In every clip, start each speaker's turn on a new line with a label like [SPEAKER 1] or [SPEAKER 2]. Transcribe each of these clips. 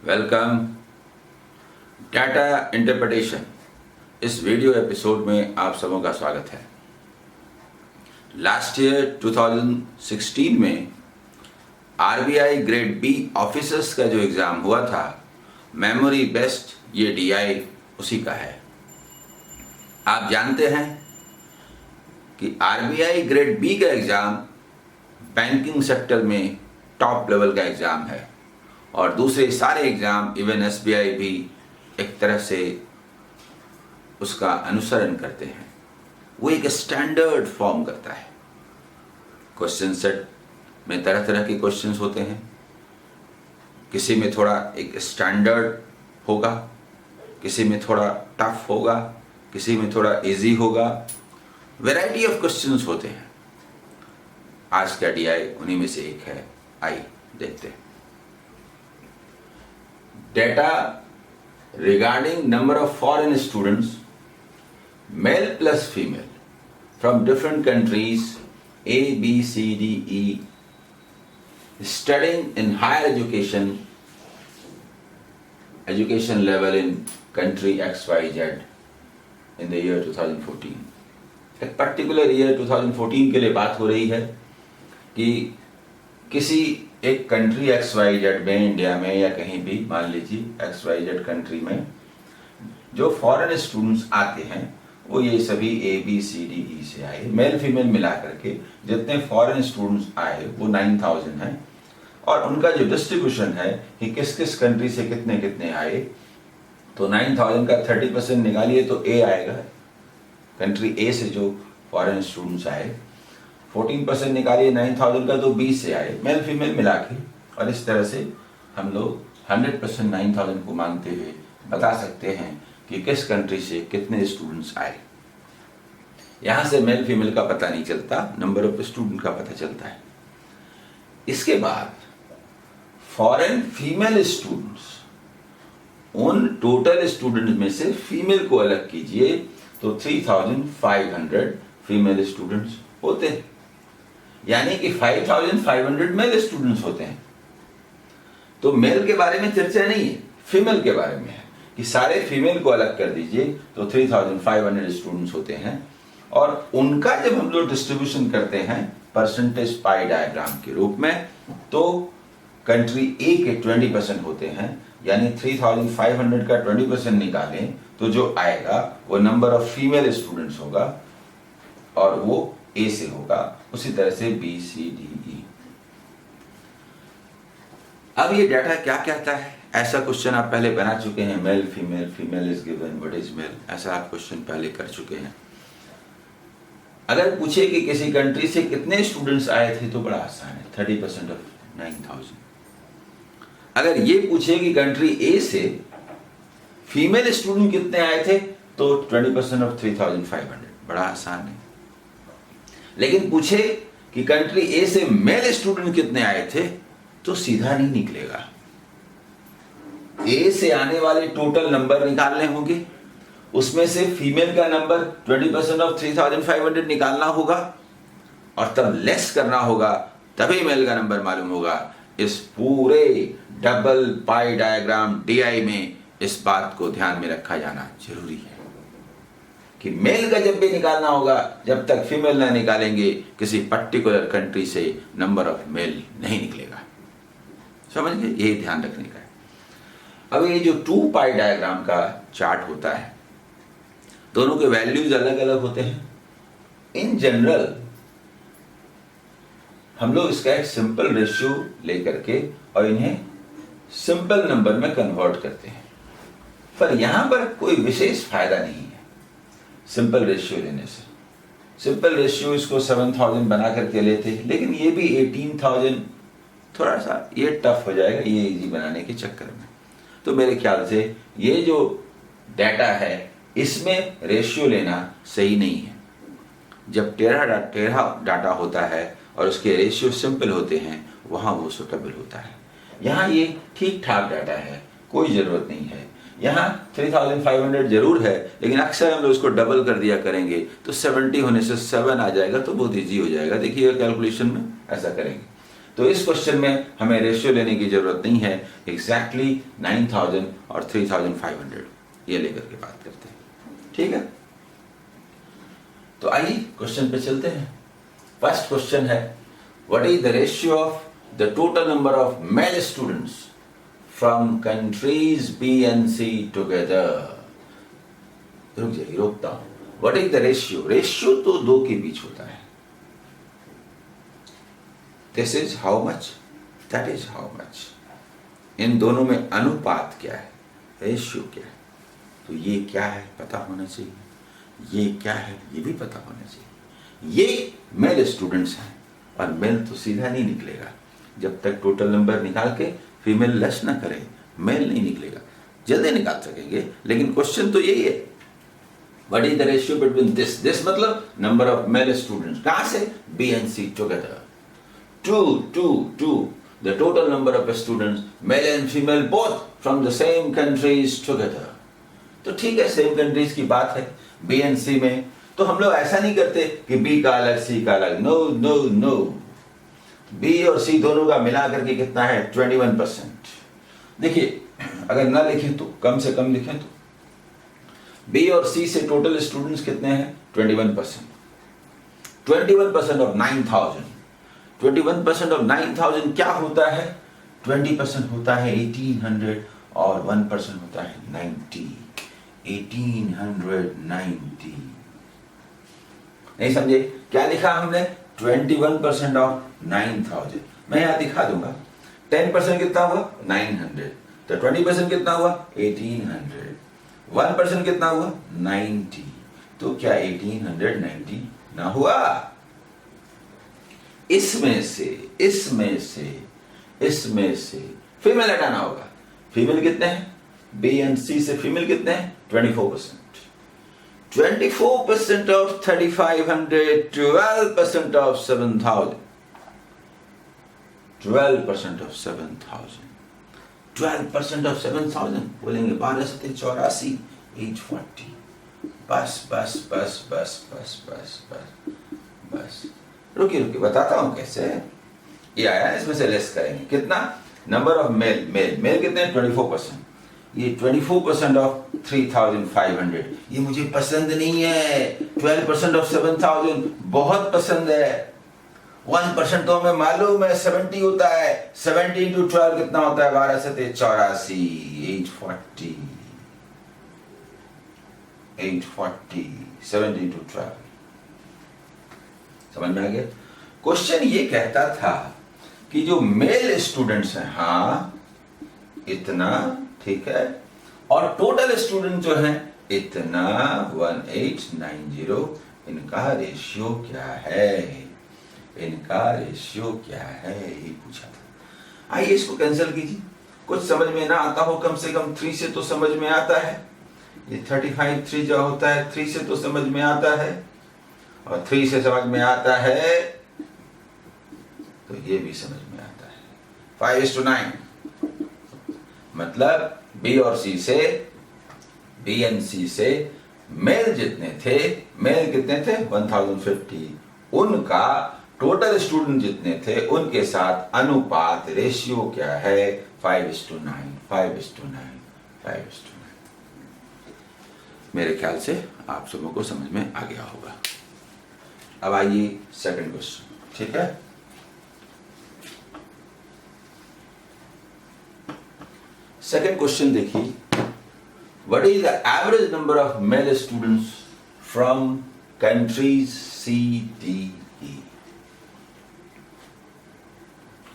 [SPEAKER 1] Welcome. Data interpretation इस video episode में आप सबों का स्वागत है। लास्ट ईयर 2016 में आरबीआई ग्रेड बी ऑफिसर्स का जो एग्ज़ाम हुआ था, मेमोरी बेस्ड, ये डीआई उसी का है। आप जानते हैं कि आरबीआई ग्रेड बी का एग्ज़ाम बैंकिंग सेक्टर में टॉप लेवल का एग्ज़ाम है और दूसरे सारे एग्ज़ाम इवन एसबीआई भी एक तरह से उसका अनुसरण करते हैं। वो एक स्टैंडर्ड फॉर्म करता है। क्वेश्चन सेट में तरह तरह के क्वेश्चंस होते हैं। किसी में थोड़ा एक स्टैंडर्ड होगा, किसी में थोड़ा टफ होगा, किसी में थोड़ा इजी होगा। वैरायटी ऑफ क्वेश्चंस होते हैं। आज का डीआई उन्हीं में से एक है। आइए देखते हैं। Data regarding number of foreign students, male plus female, from different countries A, B, C, D, E, studying in higher education level in country X, Y, Z in the year 2014. एक particular year 2014 के लिए बात हो रही है कि किसी एक कंट्री एक्स वाई जेड में, इंडिया में या कहीं भी, मान लीजिए एक्स वाई जेड कंट्री में जो फॉरेन स्टूडेंट्स आते हैं वो ये सभी ए बी सी डी ई से आए। मेल फीमेल मिला करके जितने फॉरेन स्टूडेंट्स आए वो 9000 हैं और उनका जो डिस्ट्रीब्यूशन है कि किस किस कंट्री से कितने कितने आए, तो 9000 का 30% निकालिए तो ए आएगा। कंट्री ए से जो फॉरेन स्टूडेंट्स आए 14% निकालिए 9000 का तो 20 से आए, मेल फीमेल मिला के। और इस तरह से हम लोग 100% 9000 को मानते हुए बता सकते हैं कि किस कंट्री से कितने स्टूडेंट्स आए। यहां से मेल फीमेल का पता नहीं चलता, नंबर ऑफ स्टूडेंट का पता चलता है। इसके बाद फॉरेन फीमेल स्टूडेंट्स, उन टोटल स्टूडेंट में से फीमेल को अलग कीजिए तो 3500 फीमेल स्टूडेंट्स होते हैं, यानी कि 5500 मेल स्टूडेंट्स होते हैं। तो मेल के बारे में चर्चा नहीं है, फीमेल के बारे में है कि सारे फीमेल को अलग कर दीजिए तो 3500 स्टूडेंट्स होते हैं। और उनका जब हम लोग डिस्ट्रीब्यूशन करते हैं परसेंटेज पाई डायग्राम के रूप में, तो कंट्री ए के 20% होते हैं, यानी 3500 का 20% निकालें तो जो आएगा वो नंबर ऑफ फीमेल स्टूडेंट्स होगा और वो ए से होगा। उसी तरह से बी सी डी ई। अब ये डाटा क्या कहता है? ऐसा क्वेश्चन आप पहले बना चुके हैं, male female, female is given, what is male, ऐसा आप क्वेश्चन पहले कर चुके हैं। अगर पूछे कि किसी कंट्री से कितने स्टूडेंट्स आए थे तो बड़ा आसान है, 30% ऑफ 9000। अगर ये पूछे कि कंट्री ए से फीमेल स्टूडेंट कितने आए थे तो 20% ऑफ 3500, बड़ा आसान है। लेकिन पूछे कि कंट्री ए से मेल स्टूडेंट कितने आए थे तो सीधा नहीं निकलेगा। ए से आने वाले टोटल नंबर निकालने होंगे, उसमें से फीमेल का नंबर 20% ऑफ 3500 निकालना होगा और तब लेस करना होगा, तभी मेल का नंबर मालूम होगा। इस पूरे डबल पाई डायग्राम डीआई में इस बात को ध्यान में रखा जाना जरूरी है कि मेल का जब भी निकालना होगा, जब तक फीमेल ना निकालेंगे किसी पर्टिकुलर कंट्री से नंबर ऑफ मेल नहीं निकलेगा। समझ गए? यही ध्यान रखने का है। अब ये जो 2 पाई डायग्राम का चार्ट होता है, दोनों के वैल्यूज अलग अलग होते हैं। इन जनरल हम लोग इसका एक सिंपल रेशियो लेकर के और इन्हें सिंपल नंबर में कन्वर्ट करते हैं, पर यहां पर कोई विशेष फायदा नहीं है सिंपल रेशियो लेने से। सिंपल रेशियो इसको 7000 बना करके लेते हैं, लेकिन ये भी 18000 थोड़ा सा ये टफ हो जाएगा ये इजी बनाने के चक्कर में। तो मेरे ख्याल से ये जो डाटा है इसमें रेशियो लेना सही नहीं है। जब टेढ़ा डाटा होता है और उसके रेशियो सिंपल होते हैं, वहां वो सुटेबल होता है। यहाँ ये ठीक ठाक डाटा है, कोई जरूरत नहीं है। यहाँ 3500 जरूर है, लेकिन अक्सर हम लोग उसको डबल कर दिया करेंगे तो 70 होने से 7 आ जाएगा तो बहुत ईजी हो जाएगा। देखिए कैलकुलेशन में ऐसा करेंगे। तो इस क्वेश्चन में हमें रेशियो लेने की जरूरत नहीं है, एग्जैक्टली 9000 और 3500 ये लेकर के बात करते हैं, ठीक है। तो आइए क्वेश्चन पे चलते हैं। फर्स्ट क्वेश्चन है, what is the ratio of the total number of male students from countries B and C together. रुक जाइए, रोकता हूं। What is the ratio? Ratio तो दो के बीच होता है। This is how much, that is how much. इन दोनों में अनुपात क्या है, रेशियो क्या है? तो ये क्या है पता होना चाहिए, ये क्या है ये भी पता होना चाहिए। ये मेल स्टूडेंट्स हैं और मेल तो सीधा नहीं निकलेगा जब तक टोटल नंबर निकाल के फीमेल लेस ना करे, मेल नहीं निकलेगा। जल्दी निकाल सकेंगे, लेकिन क्वेश्चन तो यही है, what is the ratio between this मतलब नंबर ऑफ मेल स्टूडेंट्स, कहां से? B and C together, to the total number of students male and female both from the same countries together. तो ठीक है, सेम कंट्रीज की बात है B and सी में, तो हम लोग ऐसा नहीं करते कि बी का अलग सी का अलग, नो नो नो। बी और सी दोनों का मिला करके कितना है? 21%। देखिए, अगर ना लिखें तो कम से कम लिखें तो बी और सी से टोटल स्टूडेंट्स कितने हैं? 21%। 21% ऑफ 9000, 21% ऑफ 9000 क्या होता है? 20% होता है 1800 और 1% होता है 90, 1890। नहीं समझे? क्या लिखा हमने? 21% ऑफ 9000। मैं यहां दिखा दूंगा। 10% कितना हुआ? 900। तो 20% कितना हुआ? 1800। 1% कितना हुआ? 90। तो क्या 1890 ना हुआ? इसमें से फीमेल हटाना होगा। फीमेल कितने हैं? बी एंड सी से फीमेल कितने हैं? 24%। 24% of 3500, 12% of 7000. 12% of 7000. 12% of 7000 बोलेंगे 12 से 84, 840। बस रुकिए बताता हूं कैसे ये आया। इसमें से लेस करेंगे कितना? नंबर ऑफ मेल कितने? 24%। ये 24% ऑफ 3500 ये मुझे पसंद नहीं है। 12% ऑफ 7000 बहुत पसंद है। 1% तो हमें मालूम है 70 होता है। 70 into 12 कितना होता है? 12 से 84, 840, 840, 70 into 12। समझ में आ गया? क्वेश्चन ये कहता था कि जो मेल स्टूडेंट्स हैं, हाँ इतना, ठीक है, और टोटल स्टूडेंट जो हैं इतना 1890, इनका रेशियो क्या है? ये पूछा था। आइए इसको कैंसिल कीजिए। कुछ समझ में ना आता हो, कम से कम 3 से तो समझ में आता है। ये 35 3 जो होता है 3 से तो समझ में आता है, और 3 से समझ में आता है तो ये भी समझ में आता है। 5:9 मतलब बी और सी से, बी एंड सी से मेल जितने थे, मेल कितने थे? 1050। उनका टोटल स्टूडेंट जितने थे उनके साथ अनुपात, रेशियो क्या है? 5:9, 5:9, 5:9। मेरे ख्याल से आप सबों को समझ में आ गया होगा। अब आइए सेकंड क्वेश्चन, ठीक है। सेकंड क्वेश्चन देखिए, what is the average number of male students from countries C D E?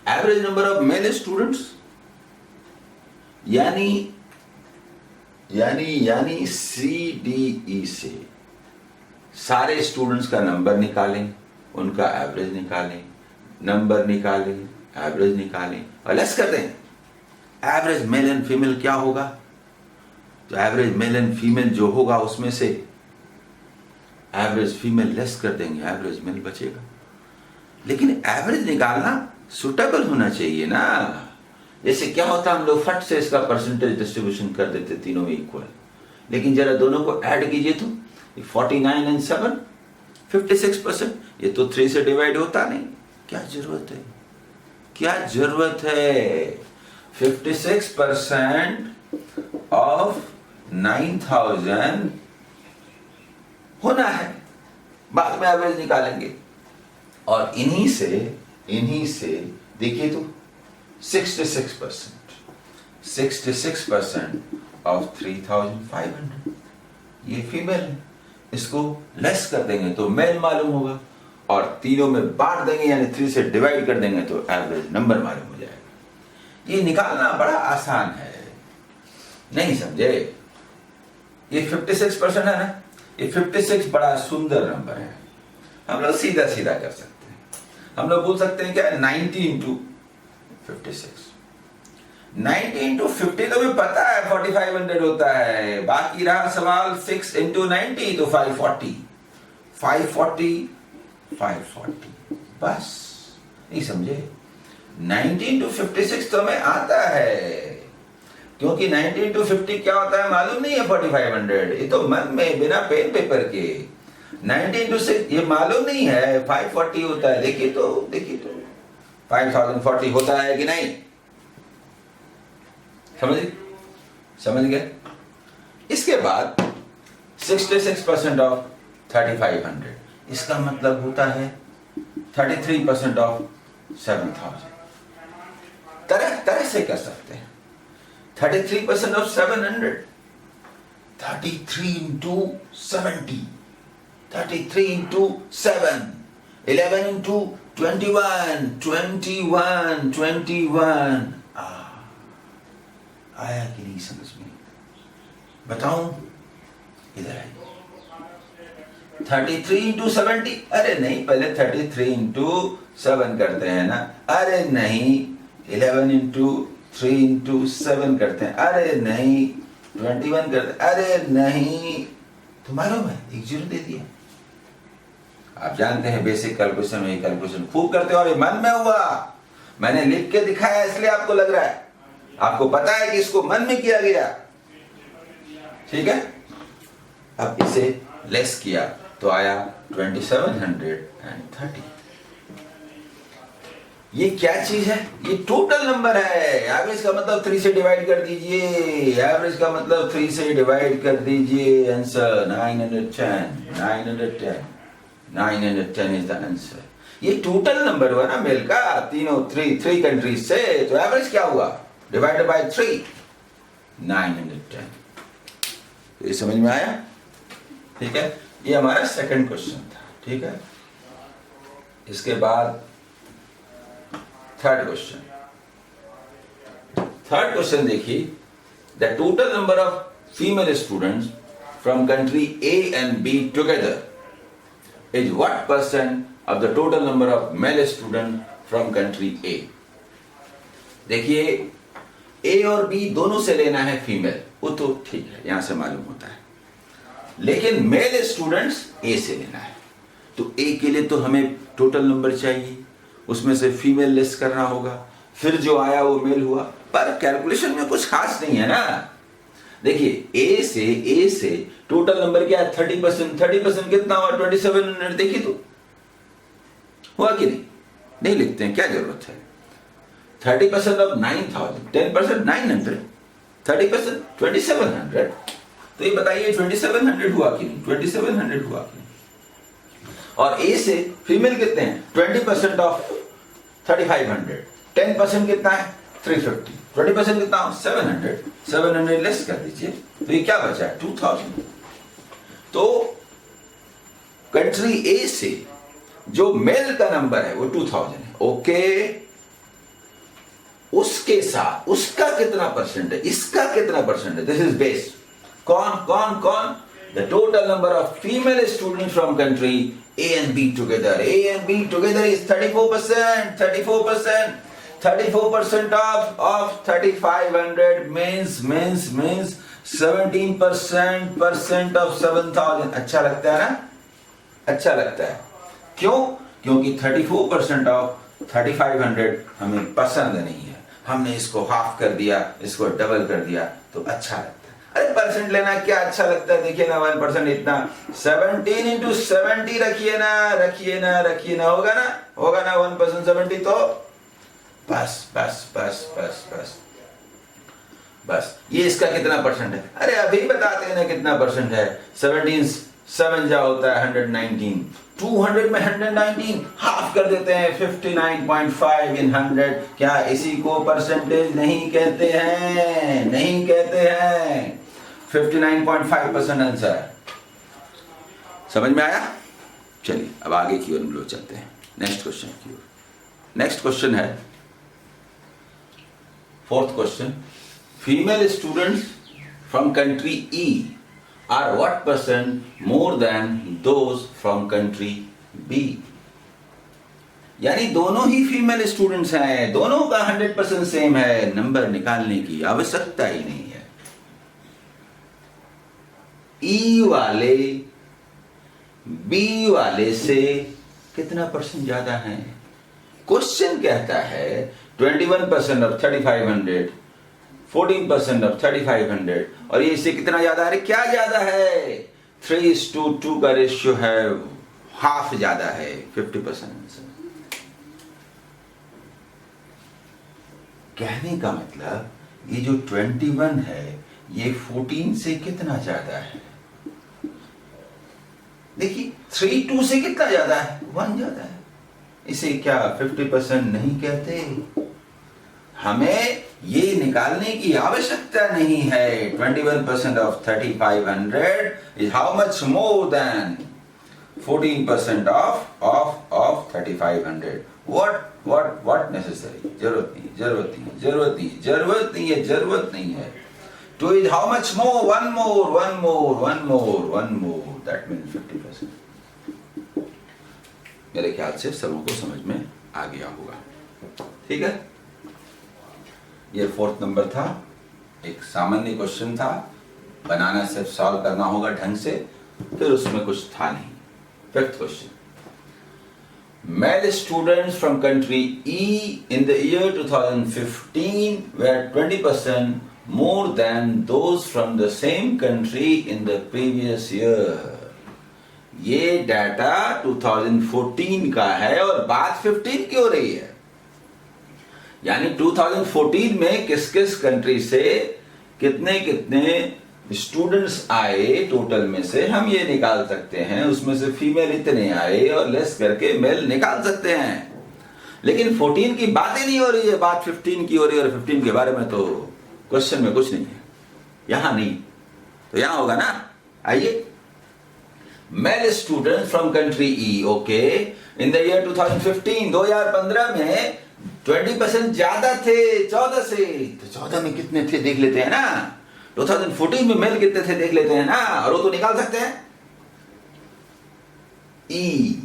[SPEAKER 1] Average number of male students यानी सी डी ई से सारे स्टूडेंट्स का नंबर निकालें, उनका एवरेज निकालें, नंबर निकालें, एवरेज निकालें और लेस कर दें। एवरेज मेल एंड फीमेल क्या होगा? तो एवरेज मेल एंड फीमेल जो होगा उसमें से एवरेज फीमेल लेस कर देंगे, एवरेज मेल बचेगा। लेकिन एवरेज निकालना सुटेबल होना चाहिए ना। जैसे क्या होता, हम लोग फट से इसका परसेंटेज डिस्ट्रीब्यूशन कर देते तीनों में इक्वल, लेकिन जरा दोनों को ऐड कीजिए तो 49 and 7 56%। ये तो 3 से डिवाइड होता नहीं। क्या जरूरत है? क्या जरूरत है? 56% ऑफ 9000 होना है, बाद में एवरेज निकालेंगे। और इन्हीं से देखिए तो 66% ऑफ 3500 ये फीमेल है, इसको लेस कर देंगे तो मेल मालूम होगा, और तीनों में बांट देंगे यानी 3 से डिवाइड कर देंगे तो एवरेज नंबर मालूम हो जाएगा। ये निकालना बड़ा आसान है, नहीं समझे? ये 56% है ना, ये 56 बड़ा सुंदर नंबर है, हम लोग सीधा सीधा कर सकते हैं। हम लोग बोल सकते हैं क्या, 90 इंटू 56। 90 इंटू 50 तो भी पता है 4500 होता है, बाकी रहा सवाल 6 इंटू 90 तो 540 बस, नहीं समझे? 90 इंटू 56 तो हमें आता है, क्योंकि 90 इंटू 50 क्या होता है मालूम नहीं है 4500, ये तो मन में बिना पेन पेपर के। 90 इंटू 6 ये मालूम नहीं है 540 होता है। देखिए तो 5040 होता है कि नहीं, समझ गए? इसके बाद 66% ऑफ 3500, इसका मतलब होता है 33% ऑफ 7000। तरह से कर सकते हैं। 33% ऑफ 700, 33 इंटू 70, 33 इंटू 7, 11 इंटू 21 आया कि नहीं समझ में? बताऊं? इधर आइए। 33 इंटू 70, अरे नहीं, पहले 33 इंटू 7 करते हैं ना, अरे नहीं, 11 इंटू 3 इंटू 7 करते हैं, अरे नहीं, 21 करते हैं, अरे नहीं, तो मालूम है 1 0 दे दिया। आप जानते हैं बेसिक कैलकुलेशन में कैलकुलेशन खूब करते हो, और ये मन में हुआ, मैंने लिख के दिखाया इसलिए आपको लग रहा है, आपको पता है कि इसको मन में किया गया, ठीक है? अब इसे लेस किया तो आया 2730। ये क्या चीज है? ये टोटल नंबर है। एवरेज का मतलब 3 से डिवाइड कर दीजिए, एवरेज का मतलब 3 से डिवाइड कर दीजिए, आंसर 910 इज द आंसर। ये टोटल नंबर हुआ ना मेल का, तीनों 3 कंट्रीज से, तो एवरेज क्या हुआ? Divided by 3, 910। ये समझ में आया? ठीक है, ये हमारा सेकंड क्वेश्चन था, ठीक है? इसके बाद थर्ड क्वेश्चन देखिए, the total number of female students from country A and B together is what percent of the total number of male student from country A. देखिए, ए और बी दोनों से लेना है फीमेल, वो तो ठीक है, यहां से मालूम होता है, लेकिन मेल स्टूडेंट्स ए से लेना है, तो ए के लिए तो हमें टोटल नंबर चाहिए, उसमें से फीमेल लेस करना होगा, फिर जो आया वो मेल हुआ, पर कैलकुलेशन में कुछ खास नहीं है ना। देखिए, ए से टोटल नंबर क्या है? 30% कितना हुआ? 2700। देखिए तो हुआ कि नहीं लिखते हैं, क्या जरूरत है? 30% ऑफ 9000, 10% 900, 30% 2700। तो ये बताइए 2700 हुआ कि नहीं? 2700 हुआ कि नहीं? और ए से फीमेल कितने हैं? 20% ऑफ 3500, 10% कितना है? 350, 20% कितना हो? 700 लेस कर दीजिए, तो ये क्या बचा है? 2000। तो कंट्री ए से जो मेल का नंबर है वो 2000 है, ओके? उसके साथ उसका कितना परसेंट है, इसका कितना परसेंट है? दिस इज बेस्ड कौन? The total number of female students from country A and B together. A and B together is 34%. 34% of 3500 means 17% of 7000. अच्छा लगता है ना? अच्छा लगता है। क्यों? क्योंकि 34% ऑफ 3500 हमें पसंद नहीं है, हमने इसको हाफ कर दिया, इसको डबल कर दिया, तो अच्छा लगता है। अरे परसेंट लेना क्या अच्छा लगता है? देखिए ना, 1% इतना, 17 इंटू 70 रखिए ना, होगा ना 1% 70, बस बस बस बस बस बस। ये इसका कितना परसेंट है? अरे अभी बताते हैं ना कितना परसेंट है। 17 7 जा होता है 119, 200 में 119 हाफ कर देते हैं 59.5 इन 100। क्या इसी को परसेंटेज नहीं कहते हैं? नहीं कहते हैं। 59.5% आंसर है। समझ में आया? चलिए अब आगे की ओर हम लोग चलते हैं, नेक्स्ट क्वेश्चन की ओर। नेक्स्ट क्वेश्चन है 4th question. Female students from country E are what % more than those from country B? यानी दोनों ही फीमेल स्टूडेंट्स हैं, दोनों का 100% सेम है, नंबर निकालने की आवश्यकता ही नहीं है। ई वाले बी वाले से कितना परसेंट ज्यादा है? क्वेश्चन कहता है 21% ऑफ 3500, 14% ऑफ 3500, और ये इससे कितना ज्यादा है? क्या ज्यादा है? 3:2 का रेशियो है, हाफ ज्यादा है, 50%। कहने का मतलब ये जो 21 है ये 14 से कितना ज्यादा है? देखिए 3:2 से कितना ज्यादा है? 1 ज्यादा है। इसे क्या 50% नहीं कहते? हमें ये निकालने की आवश्यकता नहीं है। 21% of 3500 is how much more than 14% of 3500? What necessary? जरूरत नहीं है। 2 is how much more? one more. That means 50%. मेरे ख्याल से सबों को समझ में आ गया होगा। ठीक है, ये 4th नंबर था। एक सामान्य क्वेश्चन था, बनाना सिर्फ सॉल्व करना होगा ढंग से, फिर उसमें कुछ था नहीं। 5th question. Male students from country E in the year 2015 were 20% more than those from the same country in the previous year. ये डाटा 2014 का है और बात 15 की हो रही है। यानी 2014 में किस किस कंट्री से कितने कितने स्टूडेंट्स आए, टोटल में से हम ये निकाल सकते हैं। उसमें से फीमेल इतने आए और लेस करके मेल निकाल सकते हैं। लेकिन 14 की बात ही नहीं हो रही है, बात 15 की हो रही है, और 15 के बारे में तो क्वेश्चन में कुछ नहीं है, यहां नहीं तो यहां होगा ना। आइए, mail student from country E, okay, in the year 2015 में 20% ज्यादा थे 14 से। तो 14 में कितने थे देख लेते हैं ना। 2014 में मेल कितने थे देख लेते हैं ना, और वो तो निकाल सकते हैं। ई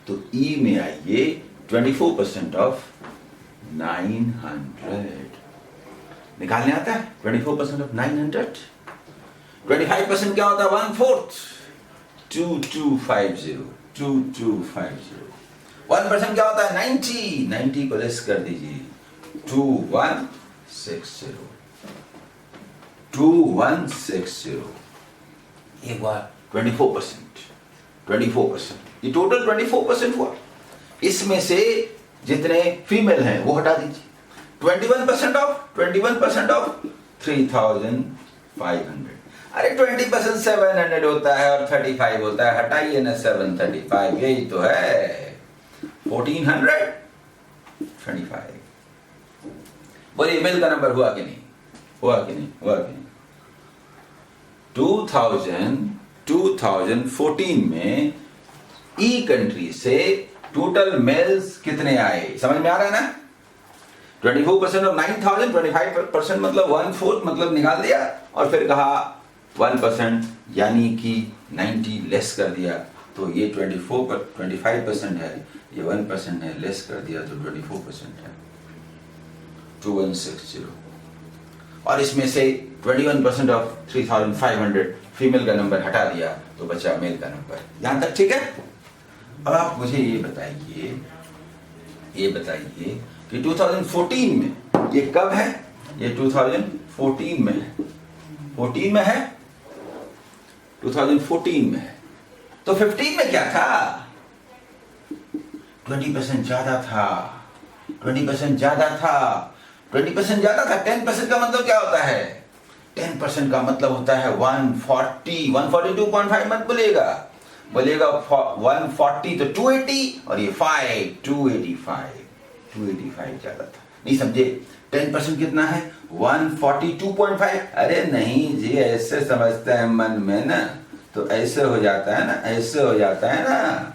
[SPEAKER 1] तो ई में आइए 24% ऑफ 900 निकालने आता है। 24% ऑफ 900, 25% क्या होता है? 1/4, 2250, 2250। 1% क्या होता है? 90 को लेस कर दीजिए, 2160, 2160। एक बार 24%, ये टोटल 24% हुआ। इसमें से जितने फीमेल हैं वो हटा दीजिए। 21% ऑफ 3500। अरे 20% 700 होता है और 35 होता है, हटाइए ना 735, यही तो है 1425। बोलिए मेल का नंबर हुआ कि नहीं? 2014 में ई कंट्री से टोटल मेल्स कितने आए? समझ में आ रहा है ना? 24% ऑफ 9000, 25% मतलब 1/4, मतलब निकाल दिया, और फिर कहा 1% यानी कि 90 लेस कर दिया, तो ये 25% है, ये 1% है, लेस कर दिया तो 24% है, 2160। और इसमें से 21% ऑफ 3500 फीमेल का नंबर हटा दिया तो बचा मेल का नंबर। यहां तक ठीक है? अब आप मुझे ये बताइए कि 2014 में ये कब है? ये 2014 में है, 14 में है, 2014 में है। तो 15 में क्या था? 20% ज्यादा था, 20% ज्यादा था। 20% ज्यादा था। 10% का मतलब क्या होता है? 10% का मतलब होता है 140, 142.5 मत बोलिएगा, बोलिएगा 140 तो 280 और ये 5, 285 ज्यादा था। नहीं समझे? 10% कितना है? 142.5। अरे नहीं जी, ऐसे समझते हैं मन में ना, तो ऐसे हो जाता है ना, ऐसे हो जाता है ना।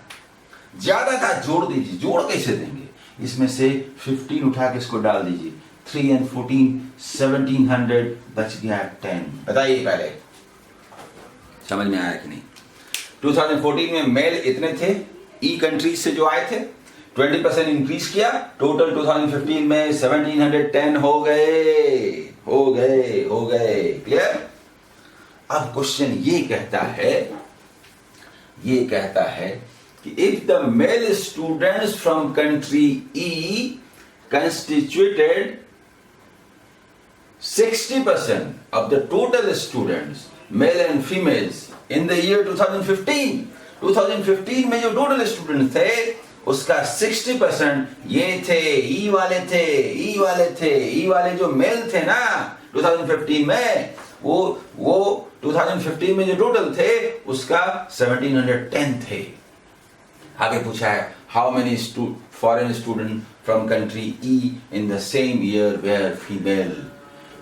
[SPEAKER 1] ज्यादा था, जोड़ दीजिए। जोड़ कैसे देंगे? इसमें से 15 उठा के इसको डाल दीजिए। 3 and 14, 1700, बच गया 10। बताइए पहले, समझ में आया कि नहीं? 2014 में मेल इतने थे, ई कंट्रीज से जो आए थे, 20% इंक्रीज किया, टोटल 2015 में 1710 हो गए। क्लियर? अब क्वेश्चन ये कहता है कि if the male students from country E constituted 60% of the total students, male and females, in the year 2015. 2015 में जो टोटल स्टूडेंट थे उसका 60% ये थे, ई वाले जो मेल थे ना 2015 में, वो 2015 में जो टोटल थे उसका 1710 थे। आगे पूछा है how many foreign student from country E in the same year were female.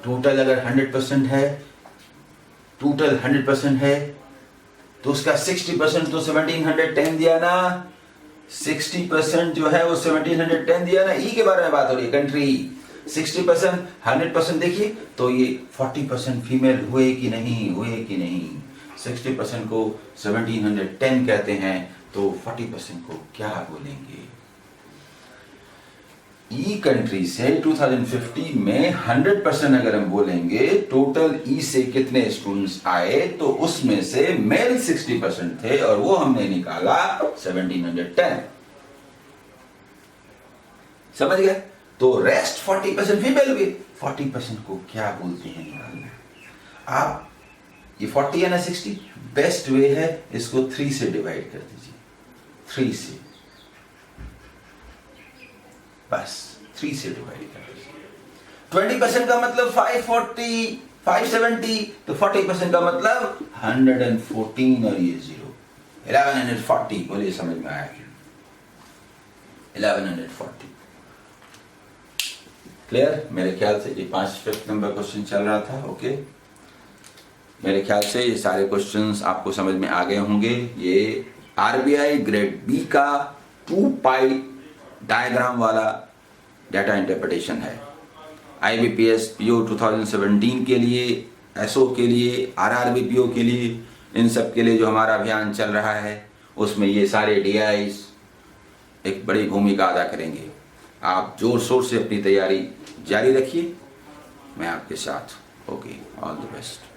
[SPEAKER 1] Total अगर 100% है तो उसका 60% तो 1710 दिया ना। 60% जो है वो 1710 दिया ना। ई के बारे में बात हो रही है, कंट्री। 60% 100% देखिए तो ये 40% फीमेल हुए कि नहीं। 60% को 1710 कहते हैं तो 40% को क्या बोलेंगे? ई कंट्री से 2015 में 100% अगर हम बोलेंगे, टोटल ई से कितने स्टूडेंट्स आए तो उसमें से मेल 60% थे और वो हमने निकाला 1710। समझ गए? तो रेस्ट 40% फीमेल हुए। 40% को क्या बोलते हैं निकालना? आप ये 40 है ना 60, बेस्ट वे है इसको 3 से डिवाइड कर दीजिए। 3 से, बस 3 से डिवाइड कर दीजिए। 20% का मतलब 540, 570, तो 40% का मतलब 114 और ये 0, 1140। बोलिए समझ में आया? 1140। क्लियर? मेरे ख्याल से ये 5 नंबर क्वेश्चन चल रहा था। ओके, मेरे ख्याल से ये सारे क्वेश्चंस आपको समझ में आ गए होंगे। ये आरबीआई ग्रेड बी का 2 पाई डायग्राम वाला डाटा इंटरप्रिटेशन है। आईबीपीएस पीओ 2017 के लिए, एसओ के लिए, आरआरबी पीओ के लिए, इन सब के लिए जो हमारा अभियान चल रहा है उसमें ये सारे डीआईस एक बड़ी भूमिका अदा करेंगे। आप जोर शोर से अपनी तैयारी जारी रखिए, मैं आपके साथ। Okay, all the best.